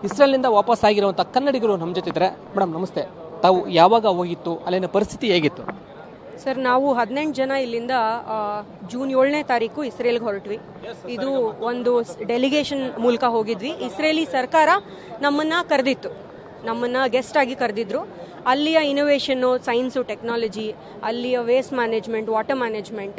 ಇಸ್ರೇಲ್ನಿಂದ ವಾಪಸ್ ಆಗಿರುವಂಥ ಕನ್ನಡಿಗರು ನಮ್ಮ ಜೊತೆ ಇದ್ದಾರೆ. ಮೇಡಮ್ ನಮಸ್ತೆ, ತಾವು ಯಾವಾಗ ಹೋಗಿತ್ತು, ಅಲ್ಲಿನ ಪರಿಸ್ಥಿತಿ ಹೇಗಿತ್ತು? ಸರ್, ನಾವು 18 ಜನ ಇಲ್ಲಿಂದ ಜೂನ್ 7ನೇ ತಾರೀಕು ಇಸ್ರೇಲ್ಗೆ ಹೊರಟ್ವಿ. ಇದು ಒಂದು ಡೆಲಿಗೇಷನ್ ಮೂಲಕ ಹೋಗಿದ್ವಿ. ಇಸ್ರೇಲಿ ಸರ್ಕಾರ ನಮ್ಮನ್ನ ಕರೆದಿತ್ತು, ನಮ್ಮನ್ನ ಗೆಸ್ಟ್ ಆಗಿ ಕರೆದಿದ್ರು. ಅಲ್ಲಿಯ ಇನೋವೇಷನ್ನು, ಸೈನ್ಸು, ಟೆಕ್ನಾಲಜಿ, ಅಲ್ಲಿಯ waste management, water management,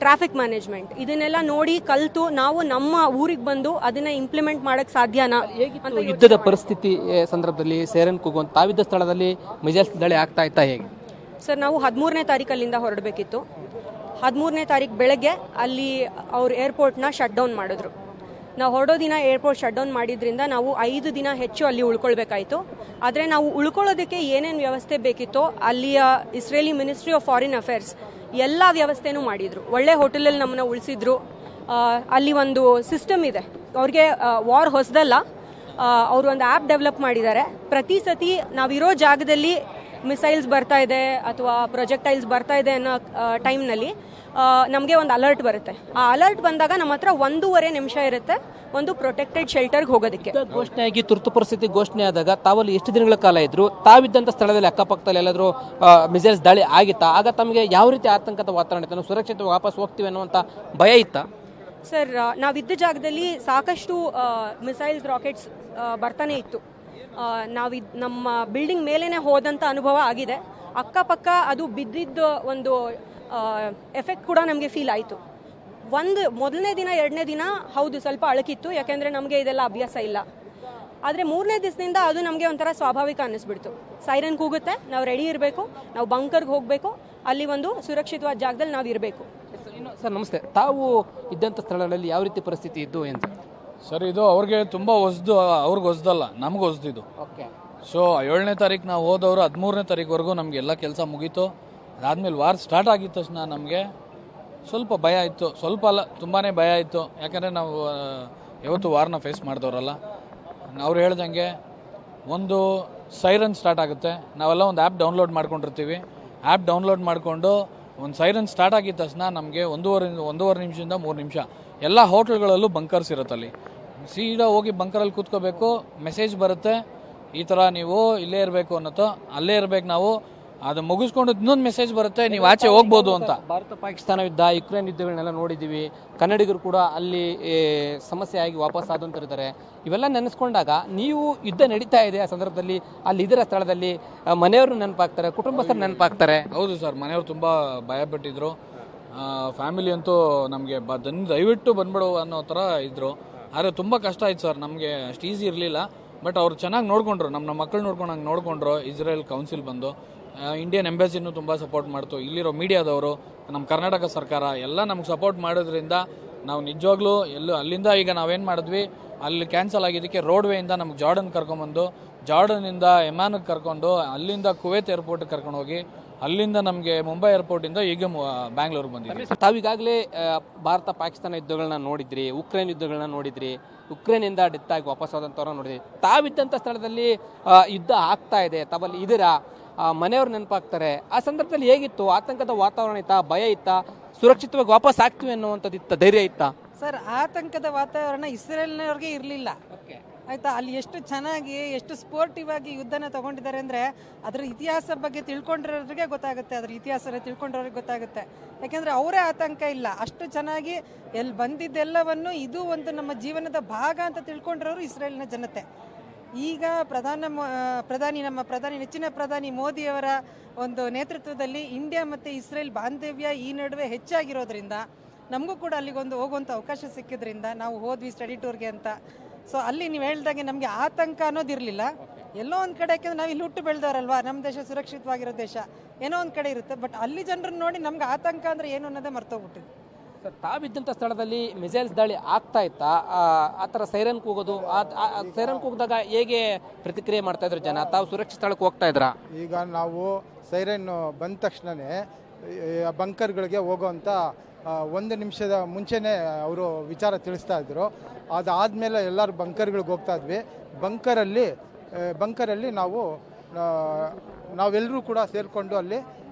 traffic management ಇದನ್ನೆಲ್ಲ ನೋಡಿ ಕಲಿತು ನಾವು ನಮ್ಮ ಊರಿಗೆ ಬಂದು ಅದನ್ನ ಇಂಪ್ಲಿಮೆಂಟ್ ಮಾಡಕ್ ಸಾಧ್ಯನಾ ಅಂತ. ಯುದ್ಧದ ಪರಿಸ್ಥಿತಿ ಸಂದರ್ಭದಲ್ಲಿ ಸೇರನ್ ಕೂಗುವಂತ ತಾವಿದ್ದ ಸ್ಥಳದಲ್ಲಿ ಮಿಸೈಲ್ಸ್ ದಾಳಿ ಆಗ್ತಾ ಇತ್ತಾ ಹೇಗೆ? ಸರ್, ನಾವು 13ನೇ ತಾರೀಕು ಅಲ್ಲಿಂದ ಹೊರಡಬೇಕಿತ್ತು. 13ನೇ ತಾರೀಕು ಬೆಳಗ್ಗೆ ಅಲ್ಲಿ ಅವ್ರ ಏರ್ಪೋರ್ಟ್ನ ಶಟ್ ಡೌನ್ ಮಾಡಿದ್ರು. ನಾವು ಹೊರಡೋ ದಿನ ಏರ್ಪೋರ್ಟ್ ಶಟ್ ಡೌನ್ ಮಾಡಿದ್ರಿಂದ ನಾವು 5 ದಿನ ಹೆಚ್ಚು ಅಲ್ಲಿ ಉಳ್ಕೊಳ್ಬೇಕಾಯಿತು. ಆದರೆ ನಾವು ಉಳ್ಕೊಳ್ಳೋದಕ್ಕೆ ಏನೇನು ವ್ಯವಸ್ಥೆ ಬೇಕಿತ್ತೋ ಅಲ್ಲಿಯ Israeli ministry of foreign affairs ಎಲ್ಲ ವ್ಯವಸ್ಥೆನೂ ಮಾಡಿದರು. ಒಳ್ಳೆ ಹೋಟೆಲಲ್ಲಿ ನಮ್ಮನ್ನ ಉಳಿಸಿದ್ರು. ಅಲ್ಲಿ ಒಂದು ಸಿಸ್ಟಮ್ ಇದೆ ಅವ್ರಿಗೆ, ವಾರ್ ಹೊಸದಲ್ಲ, ಅವರು ಒಂದು ಆ್ಯಪ್ ಡೆವಲಪ್ ಮಾಡಿದ್ದಾರೆ. ಪ್ರತಿ ಸತಿ ನಾವಿರೋ ಜಾಗದಲ್ಲಿ ಮಿಸೈಲ್ಸ್ ಬರ್ತಾ ಇದೆ ಅಥವಾ ಪ್ರೊಜೆಕ್ಟೈಲ್ಸ್ ಬರ್ತಾ ಇದೆ ಅನ್ನೋ ಟೈಮ್ನಲ್ಲಿ ನಮಗೆ ಒಂದು ಅಲರ್ಟ್ ಬರುತ್ತೆ. ಆ ಅಲರ್ಟ್ ಬಂದಾಗ ನಮ್ಮ ಹತ್ರ 1.5 ನಿಮಿಷ ಇರುತ್ತೆ ಒಂದು ಪ್ರೊಟೆಕ್ಟೆಡ್ ಶೆಲ್ಟರ್ಗೆ ಹೋಗೋದಕ್ಕೆ. ಘೋಷಣೆಯಾಗಿ ತುರ್ತು ಪರಿಸ್ಥಿತಿ ಘೋಷಣೆ ಆದಾಗ ತಾವಲ್ಲಿ ಎಷ್ಟು ದಿನಗಳ ಕಾಲ ಇದ್ರು? ತಾವಿದ್ದಂಥ ಸ್ಥಳದಲ್ಲಿ ಅಕ್ಕಪಕ್ಕದಲ್ಲಿ ಎಲ್ಲಾದರೂ ಮಿಸೈಲ್ಸ್ ದಾಳಿ ಆಗಿತ್ತಾ? ಆಗ ತಮಗೆ ಯಾವ ರೀತಿ ಆತಂಕದ ವಾತಾವರಣ ಇತ್ತು? ನಾವು ಸುರಕ್ಷಿತವಾಗಿ ವಾಪಸ್ ಹೋಗ್ತೀವಿ ಅನ್ನುವಂಥ ಭಯ ಇತ್ತಾ? ಸರ್, ನಾವಿದ್ದ ಜಾಗದಲ್ಲಿ ಸಾಕಷ್ಟು ಮಿಸೈಲ್ಸ್, ರಾಕೆಟ್ಸ್ ಬರ್ತಾನೆ ಇತ್ತು. ನಮ್ಮ ಬಿಲ್ಡಿಂಗ್ ಮೇಲೇನೆ ಹೋದಂಥ ಅನುಭವ ಆಗಿದೆ. ಅಕ್ಕಪಕ್ಕ ಅದು ಬಿದ್ದಿದ್ದ ಒಂದು ಎಫೆಕ್ಟ್ ಕೂಡ ನಮಗೆ ಫೀಲ್ ಆಯಿತು. ಮೊದಲನೇ ದಿನ, 2ನೇ ದಿನ ಹೌದು ಸ್ವಲ್ಪ ಅಳಕಿತ್ತು, ಯಾಕೆಂದರೆ ನಮಗೆ ಇದೆಲ್ಲ ಅಭ್ಯಾಸ ಇಲ್ಲ. ಆದರೆ 3ನೇ ದಿವಸದಿಂದ ಅದು ನಮಗೆ ಒಂಥರ ಸ್ವಾಭಾವಿಕ ಅನ್ನಿಸ್ಬಿಡ್ತು. ಸೈರನ್ ಕೂಗುತ್ತೆ, ನಾವು ರೆಡಿ ಇರಬೇಕು, ನಾವು ಬಂಕರ್ಗೆ ಹೋಗಬೇಕು, ಅಲ್ಲಿ ಒಂದು ಸುರಕ್ಷಿತವಾದ ಜಾಗದಲ್ಲಿ ನಾವು ಇರಬೇಕು. ಸರ್ ನಮಸ್ತೆ, ತಾವು ಇದ್ದಂಥ ಸ್ಥಳಗಳಲ್ಲಿ ಯಾವ ರೀತಿ ಪರಿಸ್ಥಿತಿ ಇದ್ದು ಏನು ಸರ್? ಇದು ಅವ್ರಿಗೆ ತುಂಬ ಹೊಸ್ದು, ಅವ್ರಿಗೆ ಹೊಸ್ದಲ್ಲ, ನಮ್ಗೆ ಹೊಸ್ದಿದ್ದು. ಓಕೆ. ಸೊ 7ನೇ ತಾರೀಕು ನಾವು ಹೋದವರು 13ನೇ ತಾರೀಕುವರೆಗೂ ನಮಗೆ ಎಲ್ಲ ಕೆಲಸ ಮುಗೀತು. ಅದಾದಮೇಲೆ ವಾರ್ ಸ್ಟಾರ್ಟ್ ಆಗಿದ ತಕ್ಷಣ ನಮಗೆ ಸ್ವಲ್ಪ ಭಯ ಇತ್ತು. ಸ್ವಲ್ಪ ಅಲ್ಲ, ತುಂಬಾ ಭಯ ಇತ್ತು. ಯಾಕಂದರೆ ನಾವು ಯಾವತ್ತು ವಾರ್ನ ಫೇಸ್ ಮಾಡಿದವರಲ್ಲ. ಅವ್ರು ಹೇಳ್ದಂಗೆ ಒಂದು ಸೈರನ್ ಸ್ಟಾರ್ಟ್ ಆಗುತ್ತೆ. ನಾವೆಲ್ಲ ಒಂದು ಆ್ಯಪ್ ಡೌನ್ಲೋಡ್ ಮಾಡ್ಕೊಂಡಿರ್ತೀವಿ. ಆ್ಯಪ್ ಡೌನ್ಲೋಡ್ ಮಾಡಿಕೊಂಡು ಒಂದು ಸೈರನ್ ಸ್ಟಾರ್ಟ್ ಆಗಿದ ತಕ್ಷಣ ನಮಗೆ ಒಂದೂವರೆ ನಿಮಿಷದಿಂದ 3 ನಿಮಿಷ ಎಲ್ಲ ಹೋಟ್ಲ್ಗಳಲ್ಲೂ ಬಂಕರ್ಸ್ ಇರುತ್ತಲ್ಲಿ. ಸೀದಾ ಹೋಗಿ ಬಂಕರಲ್ಲಿ ಕೂತ್ಕೋಬೇಕು. ಮೆಸೇಜ್ ಬರುತ್ತೆ, ಈ ಥರ ನೀವು ಇಲ್ಲೇ ಇರಬೇಕು ಅನ್ನೋದು. ಅಲ್ಲೇ ಇರಬೇಕು ನಾವು. ಅದು ಮುಗಿಸ್ಕೊಂಡು ಇನ್ನೊಂದು ಮೆಸೇಜ್ ಬರುತ್ತೆ, ನೀವು ಆಚೆ ಹೋಗ್ಬೋದು ಅಂತ. ಭಾರತ ಪಾಕಿಸ್ತಾನ ಯುದ್ಧ, ಯುಕ್ರೇನ್ ಯುದ್ಧಗಳನ್ನೆಲ್ಲ ನೋಡಿದ್ದೀವಿ. ಕನ್ನಡಿಗರು ಕೂಡ ಅಲ್ಲಿ ಸಮಸ್ಯೆ ಆಗಿ ವಾಪಸ್ ಆದಂತಿರ್ತಾರೆ. ಇವೆಲ್ಲ ನೆನೆಸ್ಕೊಂಡಾಗ ನೀವು ಯುದ್ಧ ನಡೀತಾ ಇದೆ ಆ ಸಂದರ್ಭದಲ್ಲಿ ಅಲ್ಲಿ ಇದರ ಸ್ಥಳದಲ್ಲಿ ಮನೆಯವರು ನೆನಪಾಗ್ತಾರೆ, ಕುಟುಂಬಸ್ಥರು ನೆನಪಾಗ್ತಾರೆ. ಹೌದು ಸರ್, ಮನೆಯವರು ತುಂಬ ಭಯಪಟ್ಟಿದ್ರು. ಫ್ಯಾಮಿಲಿ ಅಂತೂ ನಮಗೆ ದಯವಿಟ್ಟು ಬಂದ್ಬಿಡು ಅನ್ನೋ ಥರ ಇದ್ದರು. ಆದರೆ ತುಂಬ ಕಷ್ಟ ಆಯ್ತು ಸರ್, ನಮಗೆ ಅಷ್ಟು ಈಸಿ ಇರಲಿಲ್ಲ. ಬಟ್ ಅವ್ರು ಚೆನ್ನಾಗಿ ನೋಡಿಕೊಂಡ್ರು, ನಮ್ಮ ಮಕ್ಕಳು ನೋಡ್ಕೊಂಡಂಗೆ ನೋಡಿಕೊಂಡ್ರು. ಇಸ್ರೇಲ್ ಕೌನ್ಸಿಲ್ ಬಂದು ಇಂಡಿಯನ್ ಎಂಬಸಿನೂ ತುಂಬ ಸಪೋರ್ಟ್ ಮಾಡ್ತು. ಇಲ್ಲಿರೋ ಮೀಡಿಯಾದವರು, ನಮ್ಮ ಕರ್ನಾಟಕ ಸರ್ಕಾರ ಎಲ್ಲ ನಮ್ಗೆ ಸಪೋರ್ಟ್ ಮಾಡೋದ್ರಿಂದ ನಾವು ನಿಜವಾಗ್ಲೂ ಅಲ್ಲಿಂದ ಈಗ ನಾವೇನು ಮಾಡಿದ್ವಿ, ಅಲ್ಲಿ ಕ್ಯಾನ್ಸಲ್ ಆಗಿದ್ದಕ್ಕೆ ರೋಡ್ವೇಯಿಂದ ನಮ್ಗೆ ಜಾರ್ಡನ್ ಕರ್ಕೊಂಬಂದು, ಜಾರ್ಡನಿಂದ ಎಮಾನ್ಗೆ ಕರ್ಕೊಂಡು, ಅಲ್ಲಿಂದ ಕುವೈತ್ ಏರ್ಪೋರ್ಟ್ಗೆ ಕರ್ಕೊಂಡು ಹೋಗಿ, ಅಲ್ಲಿಂದ ನಮಗೆ ಮುಂಬೈ ಏರ್ಪೋರ್ಟಿಂದ ಈಗ ಬ್ಯಾಂಗ್ಳೂರ್ಗೆ ಬಂದಿದ್ವಿ. ತಾವೀಗಾಗಲೇ ಭಾರತ ಪಾಕಿಸ್ತಾನ ಯುದ್ಧಗಳನ್ನ ನೋಡಿದ್ರಿ, ಉಕ್ರೇನ್ ಯುದ್ಧಗಳನ್ನ ನೋಡಿದ್ರಿ, ಉಕ್ರೇನಿಂದ ಡೆತ್ ಆಗಿ ವಾಪಸ್ ಆದಂಥವ್ರನ್ನ ನೋಡಿದ್ರಿ. ತಾವಿದ್ದಂಥ ಸ್ಥಳದಲ್ಲಿ ಯುದ್ಧ ಆಗ್ತಾ ಇದೆ, ತಾವಲ್ಲಿ ಇದರ ಮನೆಯವ್ರು ನೆನಪಾಗ್ತಾರೆ. ಆ ಸಂದರ್ಭದಲ್ಲಿ ಹೇಗಿತ್ತು? ಆತಂಕದ ವಾತಾವರಣ ಇತ್ತಾ? ಭಯ ಇತ್ತಾ? ಸುರಕ್ಷಿತವಾಗಿ ವಾಪಸ್ ಆಗ್ತೀವಿ ಅನ್ನುವಂಥದ್ದು ಇತ್ತ? ಧೈರ್ಯ ಇತ್ತಾ? ಸರ್, ಆತಂಕದ ವಾತಾವರಣ ಇಸ್ರೇಲ್ನವ್ರಿಗೆ ಇರಲಿಲ್ಲ. ಆಯ್ತಾ, ಅಲ್ಲಿ ಎಷ್ಟು ಚೆನ್ನಾಗಿ, ಎಷ್ಟು ಸ್ಪೋರ್ಟಿವ್ ಆಗಿ ಯುದ್ಧನ ತಗೊಂಡಿದ್ದಾರೆ ಅಂದರೆ ಅದ್ರ ಇತಿಹಾಸ ಬಗ್ಗೆ ತಿಳ್ಕೊಂಡಿರೋರಿಗೆ ಗೊತ್ತಾಗುತ್ತೆ, ಅದ್ರ ಇತಿಹಾಸ ತಿಳ್ಕೊಂಡ್ರವ್ರಿಗೆ ಗೊತ್ತಾಗುತ್ತೆ. ಯಾಕೆಂದರೆ ಅವರೇ ಆತಂಕ ಇಲ್ಲ, ಅಷ್ಟು ಚೆನ್ನಾಗಿ ಎಲ್ಲಿ ಬಂದಿದ್ದೆಲ್ಲವನ್ನು ಇದು ಒಂದು ನಮ್ಮ ಜೀವನದ ಭಾಗ ಅಂತ ತಿಳ್ಕೊಂಡಿರೋರು ಇಸ್ರೇಲ್ನ ಜನತೆ. ಈಗ ನಮ್ಮ ಪ್ರಧಾನಿ ನೆಚ್ಚಿನ ಪ್ರಧಾನಿ ಮೋದಿಯವರ ಒಂದು ನೇತೃತ್ವದಲ್ಲಿ ಇಂಡಿಯಾ ಮತ್ತು ಇಸ್ರೇಲ್ ಬಾಂಧವ್ಯ ಈ ನಡುವೆ ಹೆಚ್ಚಾಗಿರೋದ್ರಿಂದ ನಮಗೂ ಕೂಡ ಅಲ್ಲಿಗೊಂದು ಹೋಗುವಂಥ ಅವಕಾಶ ಸಿಕ್ಕಿದ್ರಿಂದ ನಾವು ಹೋದ್ವಿ ಸ್ಟಡಿ ಟೂರ್ಗೆ ಅಂತ. ಸೊ ಅಲ್ಲಿ ನೀವು ಹೇಳ್ದಾಗೆ ನಮಗೆ ಆತಂಕ ಅನ್ನೋದಿರಲಿಲ್ಲ. ಎಲ್ಲೋ ಒಂದು ಕಡೆ, ಯಾಕೆಂದ್ರೆ ನಾವು ಇಲ್ಲಿ ಹುಟ್ಟು ಬೆಳೆದವರಲ್ವಾ, ನಮ್ಮ ದೇಶ ಸುರಕ್ಷಿತವಾಗಿರೋ ದೇಶ, ಏನೋ ಒಂದು ಕಡೆ ಇರುತ್ತೆ. ಬಟ್ ಅಲ್ಲಿ ಜನರನ್ನು ನೋಡಿ ನಮ್ಗೆ ಆತಂಕ ಅಂದರೆ ಏನು ಅನ್ನೋದೇ ಮರ್ತೋಗ್ಬಿಟ್ಟಿದೆ. ಸರ್, ತಾವಿದ್ದಂಥ ಸ್ಥಳದಲ್ಲಿ ಮಿಸೈಲ್ಸ್ ದಾಳಿ ಆಗ್ತಾ ಇತ್ತಾ? ಆ ಥರ ಸೈರನ್ ಕೂಗೋದು, ಸೈರನ್ ಕೂಗಿದಾಗ ಹೇಗೆ ಪ್ರತಿಕ್ರಿಯೆ ಮಾಡ್ತಾ ಇದ್ರು ಜನ? ತಾವು ಸುರಕ್ಷಿತ ಸ್ಥಳಕ್ಕೆ ಹೋಗ್ತಾ ಇದ್ರಾ? ಈಗ ನಾವು ಸೈರನ್ ಬಂದ ತಕ್ಷಣವೇ ಬಂಕರ್ಗಳಿಗೆ ಹೋಗೋವಂಥ 1 ನಿಮಿಷದ ಮುಂಚೆನೇ ಅವರು ವಿಚಾರ ತಿಳಿಸ್ತಾ ಇದ್ರು. ಅದಾದಮೇಲೆ ಎಲ್ಲರೂ ಬಂಕರ್ಗಳಿಗೆ ಹೋಗ್ತಾ ಇದ್ವಿ. ಬಂಕರಲ್ಲಿ ನಾವೆಲ್ಲರೂ ಕೂಡ ಸೇರಿಕೊಂಡು ಅಲ್ಲಿ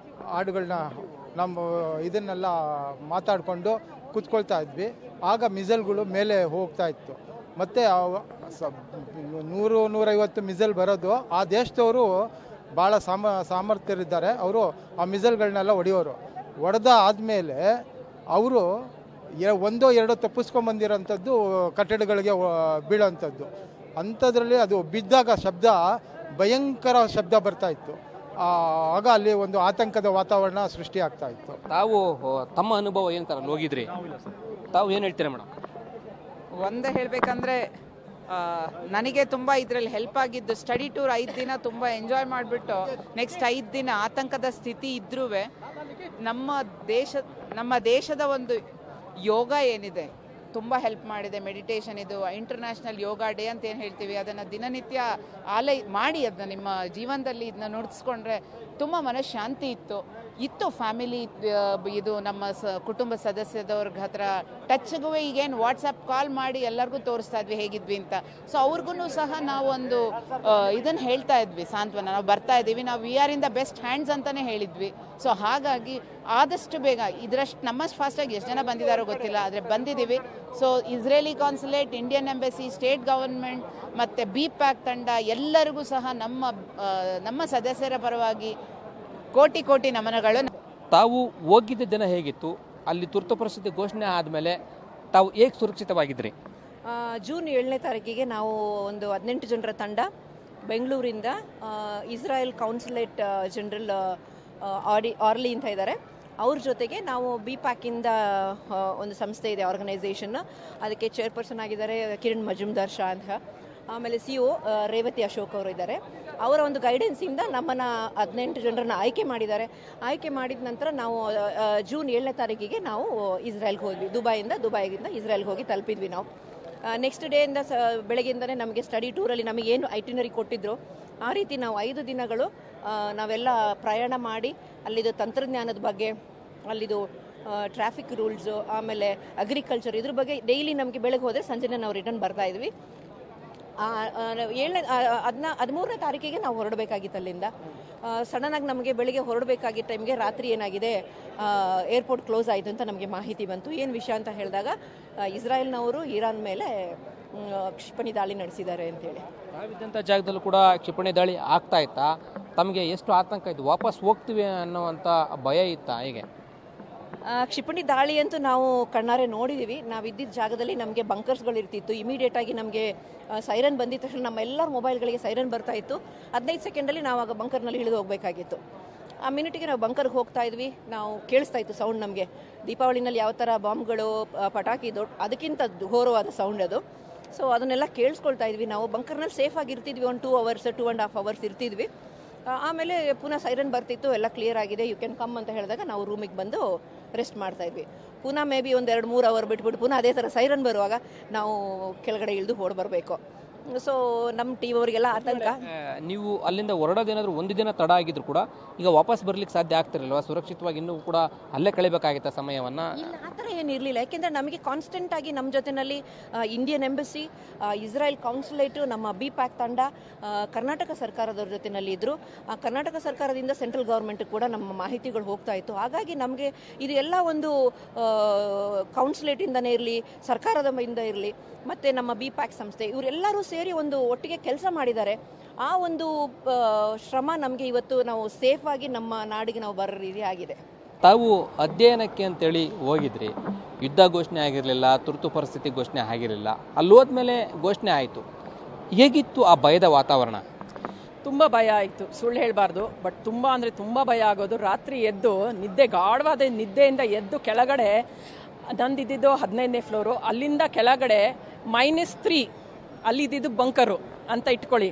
ಹಾಡುಗಳನ್ನ ನಮ್ಮ ಇದನ್ನೆಲ್ಲ ಮಾತಾಡಿಕೊಂಡು ಕೂತ್ಕೊಳ್ತಾ ಇದ್ವಿ. ಆಗ ಮಿಸೈಲ್ಗಳು ಮೇಲೆ ಹೋಗ್ತಾ ಇತ್ತು. ಮತ್ತು 100-150 ಮಿಸೈಲ್ ಬರೋದು. ಆ ದೇಶದವರು ಭಾಳ ಸಾಮರ್ಥ್ಯರಿದ್ದಾರೆ. ಅವರು ಆ ಮಿಸೈಲ್ಗಳನ್ನೆಲ್ಲ ಹೊಡೆದ ಆದಮೇಲೆ ಅವರು 1-2 ತಪ್ಪಿಸ್ಕೊಂಬಂದಿರೋಂಥದ್ದು ಕಟ್ಟಡಗಳಿಗೆ ಬೀಳೋಂಥದ್ದು. ಅಂಥದ್ರಲ್ಲಿ ಅದು ಬಿದ್ದಾಗ ಶಬ್ದ ಭಯಂಕರ ಶಬ್ದ ಬರ್ತಾ ಇತ್ತು. ಆಗ ಅಲ್ಲಿ ಒಂದು ಆತಂಕದ ವಾತಾವರಣ ಸೃಷ್ಟಿ ಆಗ್ತಾ ಇತ್ತು. ತಾವು ತಮ್ಮ ಅನುಭವ ಏನು ತರ ಹೋಗಿದ್ರಿ, ತಾವು ಏನು ಹೇಳ್ತೀರಾ ಮೇಡಮ್? ಒಂದು ಹೇಳಬೇಕಂದ್ರೆ ನನಗೆ ತುಂಬ ಇದರಲ್ಲಿ ಹೆಲ್ಪ್ ಆಗಿದ್ದು ಸ್ಟಡಿ ಟೂರ್ 5 ದಿನ ತುಂಬ ಎಂಜಾಯ್ ಮಾಡಿಬಿಟ್ಟು ನೆಕ್ಸ್ಟ್ 5 ದಿನ ಆತಂಕದ ಸ್ಥಿತಿ ಇದ್ರೂ ನಮ್ಮ ದೇಶದ ಒಂದು ಯೋಗ ಏನಿದೆ ತುಂಬ ಹೆಲ್ಪ್ ಮಾಡಿದೆ. ಮೆಡಿಟೇಷನ್, ಇದು ಇಂಟರ್ನ್ಯಾಷನಲ್ ಯೋಗ ಡೇ ಅಂತ ಏನು ಹೇಳ್ತೀವಿ, ಅದನ್ನು ದಿನನಿತ್ಯ ಮಾಡಿ ಅದನ್ನ ನಿಮ್ಮ ಜೀವನದಲ್ಲಿ ಇದನ್ನ ನುಡಿಸ್ಕೊಂಡ್ರೆ ತುಂಬ ಮನಃಶಾಂತಿ ಇತ್ತು. ಫ್ಯಾಮಿಲಿ ಇದು ನಮ್ಮ ಕುಟುಂಬ ಸದಸ್ಯದವ್ರ ಹತ್ರ ಟಚ್ಗೂ ಈಗೇನು ವಾಟ್ಸಪ್ ಕಾಲ್ ಮಾಡಿ ಎಲ್ಲರಿಗೂ ತೋರಿಸ್ತಾ ಇದ್ವಿ ಹೇಗಿದ್ವಿ ಅಂತ. ಸೊ ಅವ್ರಿಗೂ ಸಹ ನಾವೊಂದು ಇದನ್ನು ಹೇಳ್ತಾ ಇದ್ವಿ, ಸಾಂತ್ವನ, ನಾವು ಬರ್ತಾ ಇದ್ದೀವಿ, ನಾವು we are in the best hands ಅಂತಲೇ ಹೇಳಿದ್ವಿ. ಸೊ ಹಾಗಾಗಿ ಆದಷ್ಟು ಬೇಗ ಇದರಷ್ಟು ನಮ್ಮಷ್ಟು ಫಾಸ್ಟಾಗಿ ಎಷ್ಟು ಜನ ಬಂದಿದ್ದಾರೋ ಗೊತ್ತಿಲ್ಲ, ಆದರೆ ಬಂದಿದ್ದೀವಿ. So Israeli consulate, Indian embassy, state government ಮತ್ತು BPAC ತಂಡ ಎಲ್ಲರಿಗೂ ಸಹ ನಮ್ಮ ಸದಸ್ಯರ ಪರವಾಗಿ ಕೋಟಿ ನಮನಗಳು. ತಾವು ಹೋಗಿದ್ದ ದಿನ ಹೇಗಿತ್ತು? ಅಲ್ಲಿ ತುರ್ತು ಪರಿಸ್ಥಿತಿ ಘೋಷಣೆ ಆದಮೇಲೆ ತಾವು ಹೇಗೆ ಸುರಕ್ಷಿತವಾಗಿದ್ರಿ? ಜೂನ್ 7ನೇ ತಾರೀಕಿಗೆ ನಾವು ಒಂದು 18 ಜನರ ತಂಡ ಬೆಂಗಳೂರಿಂದ ಇಸ್ರಾಯೇಲ್ ಕೌನ್ಸುಲೇಟ್ ಜನರಲ್ ಆರ್ಲಿ ಅಂತ ಇದ್ದಾರೆ, ಅವ್ರ ಜೊತೆಗೆ ನಾವು BPAC-ಇಂದ ಒಂದು ಸಂಸ್ಥೆ ಇದೆ, ಆರ್ಗನೈಸೇಷನ್, ಅದಕ್ಕೆ ಚೇರ್ಪರ್ಸನ್ ಆಗಿದ್ದಾರೆ ಕಿರಣ್ ಮಜುಮ್ದಾರ್ ಶಾ ಅಂತ. ಆಮೇಲೆ CEO ರೇವತಿ ಅಶೋಕ್ ಅವರು ಇದ್ದಾರೆ. ಅವರ ಒಂದು ಗೈಡೆನ್ಸಿಂದ ನಮ್ಮನ್ನು 18 ಜನರನ್ನು ಆಯ್ಕೆ ಮಾಡಿದ್ದಾರೆ. ಆಯ್ಕೆ ಮಾಡಿದ ನಂತರ ನಾವು ಜೂನ್ 7ನೇ ತಾರೀಕಿಗೆ ನಾವು ಇಸ್ರೇಲ್ಗೆ ಹೋದ್ವಿ. ದುಬೈಗಿಂದ ಇಸ್ರೇಲ್ಗೆ ಹೋಗಿ ತಲುಪಿದ್ವಿ. ನಾವು ನೆಕ್ಸ್ಟ್ ಡೇಯಿಂದ ಬೆಳಗ್ಗೆಯಿಂದನೇ ನಮಗೆ ಸ್ಟಡಿ ಟೂರಲ್ಲಿ ನಮಗೇನು ಐಟಿನರಿ ಕೊಟ್ಟಿದ್ರು ಆ ರೀತಿ ನಾವು 5 ದಿನಗಳು ನಾವೆಲ್ಲ ಪ್ರಯಾಣ ಮಾಡಿ ಅಲ್ಲಿದು ತಂತ್ರಜ್ಞಾನದ ಬಗ್ಗೆ, ಅಲ್ಲಿದು ಟ್ರಾಫಿಕ್ ರೂಲ್ಸು, ಆಮೇಲೆ ಅಗ್ರಿಕಲ್ಚರ್, ಇದ್ರ ಬಗ್ಗೆ ಡೈಲಿ ನಮಗೆ ಬೆಳಗ್ಗೆ ಹೋದರೆ ಸಂಜೆನೇ ನಾವು ರಿಟರ್ನ್ ಬರ್ತಾ ಇದ್ವಿ. 13ನೇ ತಾರೀಕಿಗೆ ನಾವು ಹೊರಡಬೇಕಾಗಿತ್ತು ಅಲ್ಲಿಂದ. ಸಡನ್ನಾಗಿ ನಮಗೆ ಬೆಳಿಗ್ಗೆ ಹೊರಡಬೇಕಾಗಿದ್ದ ಟೈಮ್ಗೆ ರಾತ್ರಿ ಏನಾಗಿದೆ, ಏರ್ಪೋರ್ಟ್ ಕ್ಲೋಸ್ ಆಯಿತು ಅಂತ ನಮಗೆ ಮಾಹಿತಿ ಬಂತು. ಏನು ವಿಷಯ ಅಂತ ಹೇಳಿದಾಗ ಇಸ್ರಾಯೇಲ್ನವರು ಇರಾನ್ ಮೇಲೆ ಕ್ಷಿಪಣಿ ದಾಳಿ ನಡೆಸಿದ್ದಾರೆ ಅಂತೇಳಿ. ನಾವಿದ್ದಂಥ ಜಾಗದಲ್ಲೂ ಕೂಡ ಕ್ಷಿಪಣಿ ದಾಳಿ ಆಗ್ತಾ ಇತ್ತಾ? ತಮಗೆ ಎಷ್ಟು ಆತಂಕ ಇತ್ತು? ವಾಪಸ್ ಹೋಗ್ತೀವಿ ಅನ್ನೋವಂಥ ಭಯ ಇತ್ತಾ? ಹೇಗೆ? ಕ್ಷಿಪಣಿ ದಾಳಿ ಅಂತೂ ನಾವು ಕಣ್ಣಾರೆ ನೋಡಿದ್ದೀವಿ. ನಾವಿದ್ದಿದ್ದ ಜಾಗದಲ್ಲಿ ನಮಗೆ ಬಂಕರ್ಸ್ಗಳು ಇರ್ತಿತ್ತು. ಇಮಿಡಿಯೇಟಾಗಿ ನಮಗೆ ಸೈರನ್ ಬಂದಿದ್ದ ತಕ್ಷಣ ನಮ್ಮ ಎಲ್ಲರ ಮೊಬೈಲ್ಗಳಿಗೆ ಸೈರನ್ ಬರ್ತಾ ಇತ್ತು. 15 ಸೆಕೆಂಡಲ್ಲಿ ನಾವು ಆಗ ಬಂಕರ್ನಲ್ಲಿ ಇಳಿದು ಹೋಗಬೇಕಾಗಿತ್ತು. ಆ ಮಿನಿಟಿಗೆ ನಾವು ಬಂಕರ್ಗೆ ಹೋಗ್ತಾ ಇದ್ವಿ. ನಾವು ಕೇಳಿಸ್ತಾ ಇತ್ತು ಸೌಂಡ್ ನಮಗೆ. ದೀಪಾವಳಿನಲ್ಲಿ ಯಾವ ಥರ ಬಾಂಬ್ಗಳು, ಪಟಾಕಿ ಅದಕ್ಕಿಂತ ಘೋರವಾದ ಸೌಂಡ್ ಅದು. ಸೊ ಅದನ್ನೆಲ್ಲ ಕೇಳಿಸ್ಕೊಳ್ತಾ ಇದ್ವಿ. ನಾವು ಬಂಕರ್ನಲ್ಲಿ ಸೇಫಾಗಿ ಇರ್ತಿದ್ವಿ. 2 hours 2.5 hours ಇರ್ತಿದ್ವಿ. ಆಮೇಲೆ ಪುನಃ ಸೈರನ್ ಬರ್ತಿತ್ತು, ಎಲ್ಲ ಕ್ಲಿಯರ್ ಆಗಿದೆ, ಯು ಕ್ಯಾನ್ ಕಮ್ ಅಂತ ಹೇಳಿದಾಗ ನಾವು ರೂಮಿಗೆ ಬಂದು ರೆಸ್ಟ್ ಮಾಡ್ತಾ ಇದ್ವಿ. ಪುನಃ ಮೇ ಬಿ 1-2-3 ಅವರ್ ಬಿಟ್ಬಿಟ್ಟು ಪುನಃ ಅದೇ ಥರ ಸೈರನ್ ಬರುವಾಗ ನಾವು ಕೆಳಗಡೆ ಇಳಿದು ಹೊರಡು ಬರಬೇಕು. ಸೊ ನಮ್ಮ ಟೀಮ್ ಅವರಿಗೆಲ್ಲ ಆತಂಕ. ನೀವು ಅಲ್ಲಿಂದ ಹೊರಡೋದೇನಾದರೂ ಒಂದು ದಿನ ತಡ ಆಗಿದ್ರು ಕೂಡ ಈಗ ವಾಪಸ್ ಬರ್ಲಿಕ್ಕೆ ಸಾಧ್ಯ ಆಗ್ತಿರಲ್ವಾ? ಸುರಕ್ಷಿತವಾಗಿ ಇನ್ನೂ ಕೂಡ ಅಲ್ಲೇ ಕಳಿಬೇಕಾಗಿತ್ತ ಸಮಯವನ್ನು? ಇಲ್ಲ, ಆ ಥರ ಏನಿರಲಿಲ್ಲ. ಯಾಕೆಂದರೆ ನಮಗೆ ಕಾನ್ಸ್ಟೆಂಟ್ ಆಗಿ ನಮ್ಮ ಜೊತೆಯಲ್ಲಿ ಇಂಡಿಯನ್ ಎಂಬಸಿ, ಇಸ್ರಾಯೇಲ್ ಕೌನ್ಸುಲೇಟು, ನಮ್ಮ BPAC ತಂಡ, ಕರ್ನಾಟಕ ಸರ್ಕಾರದವ್ರ ಜೊತೆಯಲ್ಲಿ ಇದ್ದರು. ಕರ್ನಾಟಕ ಸರ್ಕಾರದಿಂದ ಸೆಂಟ್ರಲ್ ಗೌರ್ಮೆಂಟ್ ಕೂಡ ನಮ್ಮ ಮಾಹಿತಿಗಳು ಹೋಗ್ತಾ ಇತ್ತು. ಹಾಗಾಗಿ ನಮಗೆ ಇದು ಎಲ್ಲ ಒಂದು ಕೌನ್ಸುಲೇಟಿಂದನೇ ಇರಲಿ, ಸರ್ಕಾರದಿಂದ ಇರಲಿ, ಮತ್ತು ನಮ್ಮ BPAC ಸಂಸ್ಥೆ, ಇವರೆಲ್ಲರೂ ಸೇರಿ ಒಂದು ಒಟ್ಟಿಗೆ ಕೆಲಸ ಮಾಡಿದ್ದಾರೆ. ಆ ಒಂದು ಶ್ರಮ ನಮಗೆ ಇವತ್ತು ನಾವು ಸೇಫಾಗಿ ನಮ್ಮ ನಾಡಿಗೆ ನಾವು ಬರೋ ರೀತಿ ಆಗಿದೆ. ತಾವು ಅಧ್ಯಯನಕ್ಕೆ ಅಂತೇಳಿ ಹೋಗಿದ್ರಿ, ಯುದ್ಧ ಘೋಷಣೆ ಆಗಿರಲಿಲ್ಲ, ತುರ್ತು ಪರಿಸ್ಥಿತಿ ಘೋಷಣೆ ಆಗಿರಲಿಲ್ಲ, ಅಲ್ಲಿ ಹೋದ್ಮೇಲೆ ಘೋಷಣೆ ಆಯಿತು. ಹೇಗಿತ್ತು ಆ ಭಯದ ವಾತಾವರಣ? ತುಂಬ ಭಯ ಆಯಿತು, ಸುಳ್ಳು ಹೇಳಬಾರ್ದು. ಬಟ್ ತುಂಬ ಅಂದರೆ ತುಂಬ ಭಯ ಆಗೋದು. ರಾತ್ರಿ ಎದ್ದು ಗಾಢವಾದ ನಿದ್ದೆಯಿಂದ ಎದ್ದು ಕೆಳಗಡೆ, ನಂದಿದ್ದು 15ನೇ ಫ್ಲೋರು, ಅಲ್ಲಿಂದ ಕೆಳಗಡೆ -3 ಅಲ್ಲಿದ್ದು ಬಂಕರು ಅಂತ ಇಟ್ಕೊಳ್ಳಿ.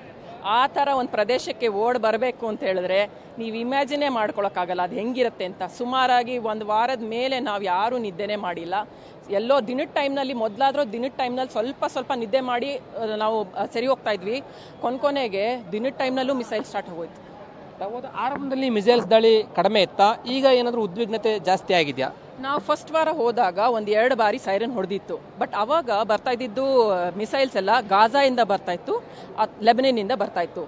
ಆ ಥರ ಒಂದು ಪ್ರದೇಶಕ್ಕೆ ಓಡಿ ಬರಬೇಕು ಅಂತ ಹೇಳಿದ್ರೆ ನೀವು ಇಮ್ಯಾಜಿನೇ ಮಾಡ್ಕೊಳಕ್ಕಾಗಲ್ಲ ಅದು ಹೆಂಗಿರುತ್ತೆ ಅಂತ. ಸುಮಾರಾಗಿ 1 ವಾರದ ಮೇಲೆ ನಾವು ಯಾರೂ ನಿದ್ದೆನೇ ಮಾಡಿಲ್ಲ. ಎಲ್ಲೋ ದಿನದ ಟೈಮ್ನಲ್ಲಿ, ಮೊದಲಾದರೂ ದಿನದ ಟೈಮ್ನಲ್ಲಿ ಸ್ವಲ್ಪ ನಿದ್ದೆ ಮಾಡಿ ನಾವು ಸರಿ ಹೋಗ್ತಾ ಇದ್ವಿ. ಕೊನೆಗೆ ದಿನದ ಟೈಮ್ನಲ್ಲೂ ಮಿಸೈಲ್ ಸ್ಟಾರ್ಟ್ ಆಗೋಯ್ತು. ಆರಂಭದಲ್ಲಿ ಮಿಸೈಲ್ಸ್ ದಾಳಿ ಕಡಿಮೆ ಇತ್ತಾ? ಈಗ ಏನಾದರೂ ಉದ್ವಿಗ್ನತೆ ಜಾಸ್ತಿ ಆಗಿದೆಯಾ? ನಾವು ಫಸ್ಟ್ ವಾರ ಹೋದಾಗ 1-2 ಬಾರಿ ಸೈರನ್ ಹೊಡೆದಿತ್ತು. ಬಟ್ ಅವಾಗ ಬರ್ತಾ ಇದ್ದಿದ್ದು ಮಿಸೈಲ್ಸ್ ಎಲ್ಲ ಗಾಜಾಯಿಂದ ಬರ್ತಾ ಇತ್ತು, ಲೆಬನಿನಿಂದ ಬರ್ತಾ ಇತ್ತು.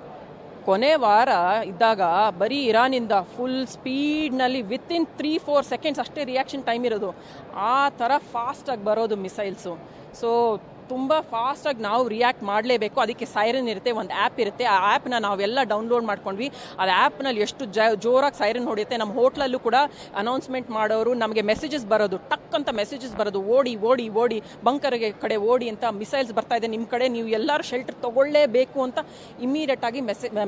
ಕೊನೆ ವಾರ ಇದ್ದಾಗ ಬರೀ ಇರಾನಿಂದ ಫುಲ್ ಸ್ಪೀಡ್ನಲ್ಲಿ ವಿತಿನ್ 3-4 ಸೆಕೆಂಡ್ಸ್ ಅಷ್ಟೇ ರಿಯಾಕ್ಷನ್ ಟೈಮ್ ಇರೋದು. ಆ ಥರ ಫಾಸ್ಟಾಗಿ ಬರೋದು ಮಿಸೈಲ್ಸು. ಸೊ ತುಂಬ ಫಾಸ್ಟಾಗಿ ನಾವು ರಿಯಾಕ್ಟ್ ಮಾಡಲೇಬೇಕು. ಅದಕ್ಕೆ ಸೈರನ್ ಇರುತ್ತೆ, ಒಂದು ಆ್ಯಪ್ ಇರುತ್ತೆ. ಆ ಆ್ಯಪ್ನ ನಾವೆಲ್ಲ ಡೌನ್ಲೋಡ್ ಮಾಡ್ಕೊಂಡ್ವಿ. ಅದು ಆ್ಯಪ್ನಲ್ಲಿ ಎಷ್ಟು ಜೋರಾಗಿ ಸೈರನ್ ಹೊಡೆಯುತ್ತೆ. ನಮ್ಮ ಹೋಟ್ಲಲ್ಲೂ ಕೂಡ ಅನೌನ್ಸ್ಮೆಂಟ್ ಮಾಡೋರು ನಮಗೆ ಮೆಸೇಜಸ್ ಬರೋದು, ಟಕ್ ಅಂತ ಮೆಸೇಜಸ್ ಬರೋದು, ಓಡಿ ಓಡಿ ಓಡಿ ಬಂಕರ್ಗೆ ಕಡೆ ಓಡಿ ಅಂತ, ಮಿಸೈಲ್ಸ್ ಬರ್ತಾ ಇದೆ ನಿಮ್ಮ ಕಡೆ, ನೀವು ಎಲ್ಲರೂ ಶೆಲ್ಟರ್ ತಗೊಳ್ಳೇಬೇಕು ಅಂತ ಇಮಿಡಿಯೇಟ್ ಆಗಿ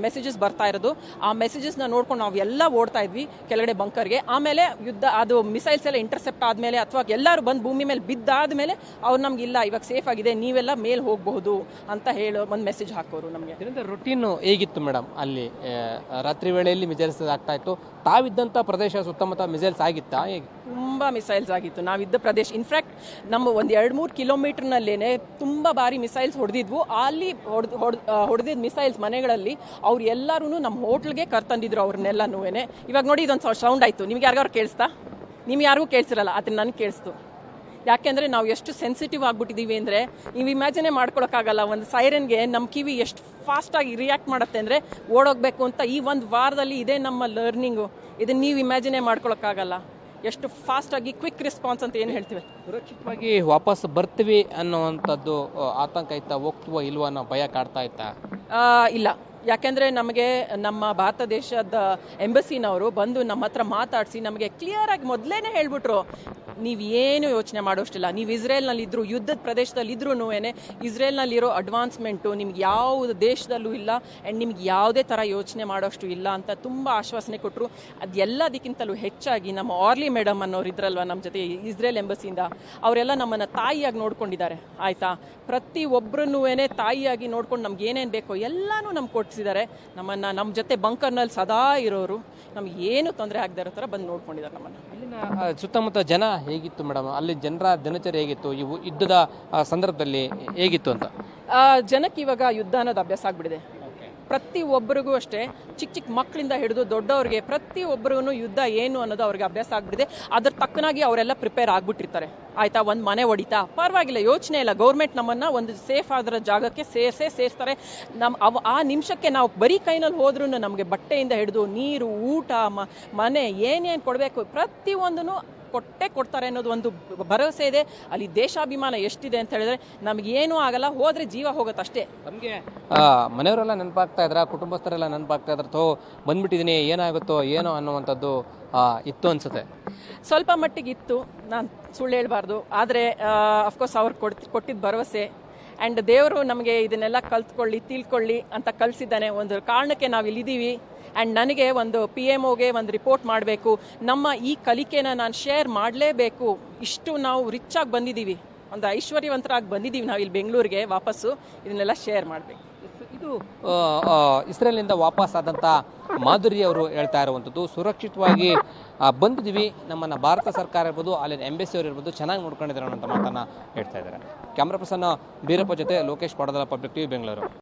ಮೆಸೇಜಸ್ ಬರ್ತಾ ಇರೋದು. ಆ ಮೆಸೇಜಸ್ನ ನೋಡ್ಕೊಂಡು ನಾವು ಎಲ್ಲ ಓಡ್ತಾ ಇದ್ವಿ ಕೆಳಗಡೆ ಬಂಕರ್ಗೆ. ಆಮೇಲೆ ಯುದ್ಧ ಅದು ಮಿಸೈಲ್ಸ್ ಎಲ್ಲ ಇಂಟರ್ಸೆಪ್ಟ್ ಆದಮೇಲೆ ಅಥವಾ ಎಲ್ಲರೂ ಬಂದು ಭೂಮಿ ಮೇಲೆ ಬಿದ್ದಾದ್ಮೇಲೆ ಅವ್ರು ನಮಗಿಲ್ಲ ಇವಾಗ ಸೇಫ್ ಆಗಿದೆ, ನೀವೆಲ್ಲ ಮೇಲೆ ಹೋಗಬಹುದು ಅಂತ ಹೇಳೋ ಒಂದು ಮೆಸೇಜ್ ಹಾಕೋರು ನಮಗೆ. ಇದರಿಂದ ರೊಟೀನ್ ಹೇಗಿತ್ತು ಮೇಡಮ್ ಅಲ್ಲಿ? ರಾತ್ರಿ ವೇಳೆಯಲ್ಲಿ ಮಿಸೈಲ್ಸ್ ಆಗ್ತಾ ಇತ್ತು, ತಾವಿದ್ದಂಥ ಪ್ರದೇಶ ಸುತ್ತಮುತ್ತ ಮಿಸೈಲ್ಸ್ ಆಗಿತ್ತಾ ಹೇಗೆ? ತುಂಬ ಮಿಸೈಲ್ಸ್ ಆಗಿತ್ತು ನಾವಿದ್ದ ಪ್ರದೇಶ. ಇನ್ಫ್ಯಾಕ್ಟ್ ನಮ್ಮ ಒಂದು 2-3 ಕಿಲೋಮೀಟರ್ನಲ್ಲೇನೆ ತುಂಬ ಬಾರಿ ಮಿಸೈಲ್ಸ್ ಹೊಡೆದಿದ್ವು. ಅಲ್ಲಿ ಹೊಡೆದಿದ್ದ ಮಿಸೈಲ್ಸ್ ಮನೆಗಳಲ್ಲಿ ಅವ್ರು ಎಲ್ಲರೂ ನಮ್ಮ ಹೋಟ್ಲ್ಗೆ ಕರ್ತಂದಿದ್ರು ಅವ್ರನ್ನೆಲ್ಲನೂ. ಇವಾಗ ನೋಡಿ ಇದೊಂದು ಸೌಂಡ್ ಆಯಿತು, ನಿಮ್ಗೆ ಯಾರಿಗಾರು ಕೇಳಿಸ್ತಾ? ನಿಮ್ಗೆ ಯಾರಿಗೂ ಕೇಳಿಸಿರಲ್ಲ, ಆದರೆ ನನಗೆ ಕೇಳಿಸ್ತು. ಯಾಕೆಂದರೆ ನಾವು ಎಷ್ಟು ಸೆನ್ಸಿಟಿವ್ ಆಗಿಬಿಟ್ಟಿದ್ದೀವಿ ಅಂದರೆ ನೀವು ಇಮ್ಯಾಜಿನೇ ಮಾಡ್ಕೊಳಕ್ಕಾಗಲ್ಲ. ಒಂದು ಸೈರನ್ಗೆ ನಮ್ಮ ಕಿವಿ ಎಷ್ಟು ಫಾಸ್ಟಾಗಿ ರಿಯಾಕ್ಟ್ ಮಾಡುತ್ತೆ ಅಂದರೆ ಓಡೋಗ್ಬೇಕು ಅಂತ. ಈ ಒಂದು ವಾರದಲ್ಲಿ ಇದೇ ನಮ್ಮ ಲರ್ನಿಂಗು. ಇದನ್ನು ನೀವು ಇಮ್ಯಾಜಿನೇ ಮಾಡ್ಕೊಳಕ್ಕಾಗಲ್ಲ ಎಷ್ಟು ಫಾಸ್ಟಾಗಿ ಕ್ವಿಕ್ ರೆಸ್ಪಾನ್ಸ್ ಅಂತ ಏನು ಹೇಳ್ತೀವಿ. ಸುರಕ್ಷಿತವಾಗಿ ವಾಪಸ್ ಬರ್ತೀವಿ ಅನ್ನುವಂಥದ್ದು ಆತಂಕ ಇತ್ತಾ? ಹೋಗ್ತೀವೋ ಇಲ್ವೋ ಅನ್ನೋ ಭಯ ಕಾಡ್ತಾ ಇತ್ತಾ? ಇಲ್ಲ, ಯಾಕೆಂದರೆ ನಮಗೆ ನಮ್ಮ ಭಾರತ ದೇಶದ ಎಂಬಸಿನವರು ಬಂದು ನಮ್ಮ ಹತ್ರ ಮಾತಾಡಿಸಿ ನಮಗೆ ಕ್ಲಿಯರಾಗಿ ಮೊದಲೇ ಹೇಳ್ಬಿಟ್ರು, ನೀವು ಏನು ಯೋಚನೆ ಮಾಡೋಷ್ಟಿಲ್ಲ, ನೀವು ಇಸ್ರೇಲ್ನಲ್ಲಿದ್ದರು, ಯುದ್ಧದ ಪ್ರದೇಶದಲ್ಲಿದ್ರೂ ಇಸ್ರೇಲ್ನಲ್ಲಿರೋ ಅಡ್ವಾನ್ಸ್ಮೆಂಟು ನಿಮ್ಗೆ ಯಾವ ದೇಶದಲ್ಲೂ ಇಲ್ಲ ಆ್ಯಂಡ್ ನಿಮ್ಗೆ ಯಾವುದೇ ಥರ ಯೋಚನೆ ಮಾಡೋಷ್ಟು ಇಲ್ಲ ಅಂತ ತುಂಬ ಆಶ್ವಾಸನೆ ಕೊಟ್ಟರು. ಅದೆಲ್ಲದಕ್ಕಿಂತಲೂ ಹೆಚ್ಚಾಗಿ ನಮ್ಮ ಆರ್ಲಿ ಮೇಡಮ್ ಅನ್ನೋರು ಇದ್ರಲ್ವ ನಮ್ಮ ಜೊತೆ ಇಸ್ರೇಲ್ ಎಂಬಸಿಯಿಂದ, ಅವರೆಲ್ಲ ನಮ್ಮನ್ನು ತಾಯಿಯಾಗಿ ನೋಡ್ಕೊಂಡಿದ್ದಾರೆ ಆಯಿತಾ. ಪ್ರತಿಯೊಬ್ಬರನ್ನೂ ತಾಯಿಯಾಗಿ ನೋಡ್ಕೊಂಡು ನಮ್ಗೆ ಏನೇನು ಬೇಕೋ ಎಲ್ಲನೂ ನಮ್ಗೆ ಕೊಡಿಸಿದ್ದಾರೆ. ನಮ್ಮ ಜೊತೆ ಬಂಕರ್ನಲ್ಲಿ ಸದಾ ಇರೋರು, ನಮ್ಗೆ ಏನು ತೊಂದರೆ ಆಗದೆ ಇರೋ ಥರ ಬಂದು ನೋಡ್ಕೊಂಡಿದ್ದಾರೆ ನಮ್ಮನ್ನು. ಅಲ್ಲಿನ ಸುತ್ತಮುತ್ತ ಜನ ಹೇಗಿತ್ತು ಮೇಡಮ್? ಅಲ್ಲಿ ಜನರ ದಿನಚರಿ ಹೇಗಿತ್ತು? ಇವು ಯುದ್ಧದ ಸಂದರ್ಭದಲ್ಲಿ ಹೇಗಿತ್ತು ಅಂತ? ಜನಕ್ಕೆ ಇವಾಗ ಯುದ್ಧ ಅನ್ನೋದು ಅಭ್ಯಾಸ ಆಗಿಬಿಟ್ಟಿದೆ. ಪ್ರತಿಯೊಬ್ಬರಿಗೂ ಅಷ್ಟೇ, ಚಿಕ್ಕ ಚಿಕ್ಕ ಮಕ್ಕಳಿಂದ ಹಿಡಿದು ದೊಡ್ಡವ್ರಿಗೆ ಪ್ರತಿಯೊಬ್ಬರಿಗೂ ಯುದ್ಧ ಏನು ಅನ್ನೋದು ಅವ್ರಿಗೆ ಅಭ್ಯಾಸ ಆಗ್ಬಿಟ್ಟಿದೆ. ಅದ್ರ ತಕ್ಕನಾಗಿ ಅವರೆಲ್ಲ ಪ್ರಿಪೇರ್ ಆಗ್ಬಿಟ್ಟಿರ್ತಾರೆ ಆಯಿತಾ. ಒಂದು ಮನೆ ಹೊಡಿತಾ ಪರವಾಗಿಲ್ಲ, ಯೋಚನೆ ಇಲ್ಲ. ಗೌರ್ಮೆಂಟ್ ನಮ್ಮನ್ನು ಒಂದು ಸೇಫ್ ಆದ ಜಾಗಕ್ಕೆ ಸೇರಿಸ್ತಾರೆ. ಆ ನಿಮಿಷಕ್ಕೆ ನಾವು ಬರೀ ಕೈನಲ್ಲಿ ಹೋದ್ರೂ ನಮಗೆ ಬಟ್ಟೆಯಿಂದ ಹಿಡಿದು ನೀರು, ಊಟ, ಮನೆ ಏನೇನು ಕೊಡಬೇಕು ಪ್ರತಿಯೊಂದೂ ಕೊಡ್ತಾರೆ ಅನ್ನೋದು ಒಂದು ಭರವಸೆ ಇದೆ. ಅಲ್ಲಿ ದೇಶಾಭಿಮಾನ ಎಷ್ಟಿದೆ ಅಂತ ಹೇಳಿದ್ರೆ ನಮಗೇನೂ ಆಗಲ್ಲ, ಹೋದರೆ ಜೀವ ಹೋಗುತ್ತೆ ಅಷ್ಟೇ. ನಮಗೆ ಮನೆಯವರೆಲ್ಲ ನೆನಪಾಗ್ತಾ ಇದ್ರ, ಕುಟುಂಬಸ್ಥರೆಲ್ಲ ನೆನಪಾಗ್ತಾ ಇದ್ರ, ಬಂದ್ಬಿಟ್ಟಿದ್ದೀನಿ ಏನಾಗುತ್ತೋ ಏನೋ ಅನ್ನುವಂಥದ್ದು ಇತ್ತು ಅನ್ಸುತ್ತೆ. ಸ್ವಲ್ಪ ಮಟ್ಟಿಗೆ ಇತ್ತು, ನಾನು ಸುಳ್ಳು ಹೇಳ್ಬಾರ್ದು. ಆದರೆ ಅಫ್ಕೋರ್ಸ್ ಅವ್ರು ಕೊಟ್ಟಿದ್ದ ಭರವಸೆ ಆ್ಯಂಡ್ ದೇವರು ನಮಗೆ ಇದನ್ನೆಲ್ಲ ತಿಳ್ಕೊಳ್ಳಿ ಅಂತ ಕಲಿಸಿದ್ದಾನೆ. ಒಂದು ಕಾರಣಕ್ಕೆ ನಾವು ಇಲ್ಲಿದ್ದೀವಿ. ಆ್ಯಂಡ್ ನನಗೆ ಒಂದು PMOಗೆ ಒಂದು ರಿಪೋರ್ಟ್ ಮಾಡಬೇಕು, ನಮ್ಮ ಈ ಕಲಿಕೆನ ನಾನು ಶೇರ್ ಮಾಡಲೇಬೇಕು. ಇಷ್ಟು ನಾವು ರಿಚ್ ಆಗಿ ಬಂದಿದ್ದೀವಿ, ಒಂದು ಐಶ್ವರ್ಯವಂತರಾಗಿ ಬಂದಿದ್ದೀವಿ ನಾವು ಇಲ್ಲಿ ಬೆಂಗಳೂರಿಗೆ ವಾಪಸ್ಸು, ಇದನ್ನೆಲ್ಲ ಶೇರ್ ಮಾಡಬೇಕು. ಇದು ಇಸ್ರೇಲ್ನಿಂದ ವಾಪಸ್ ಆದಂಥ ಮಾಧುರಿ ಅವರು ಹೇಳ್ತಾ ಇರುವಂಥದ್ದು. ಸುರಕ್ಷಿತವಾಗಿ ಬಂದಿದ್ದೀವಿ, ನಮ್ಮನ್ನು ಭಾರತ ಸರ್ಕಾರ ಇರ್ಬೋದು, ಅಲ್ಲಿನ ಎಂಬಸಿ ಅವರು ಇರ್ಬೋದು ಚೆನ್ನಾಗಿ ನೋಡ್ಕೊಂಡಿದ್ದಾರೆ ಅನ್ನೋಂಥ ಮಾತನ್ನು ಹೇಳ್ತಾ ಇದ್ದಾರೆ. ಕ್ಯಾಮ್ರಾ ಪರ್ಸನ್ ಬೀರಪ್ಪ ಜೊತೆ ಲೋಕೇಶ್ ಪಡದಲ, ಪಬ್ಲಿಕ್ ಟಿವಿ, ಬೆಂಗಳೂರು.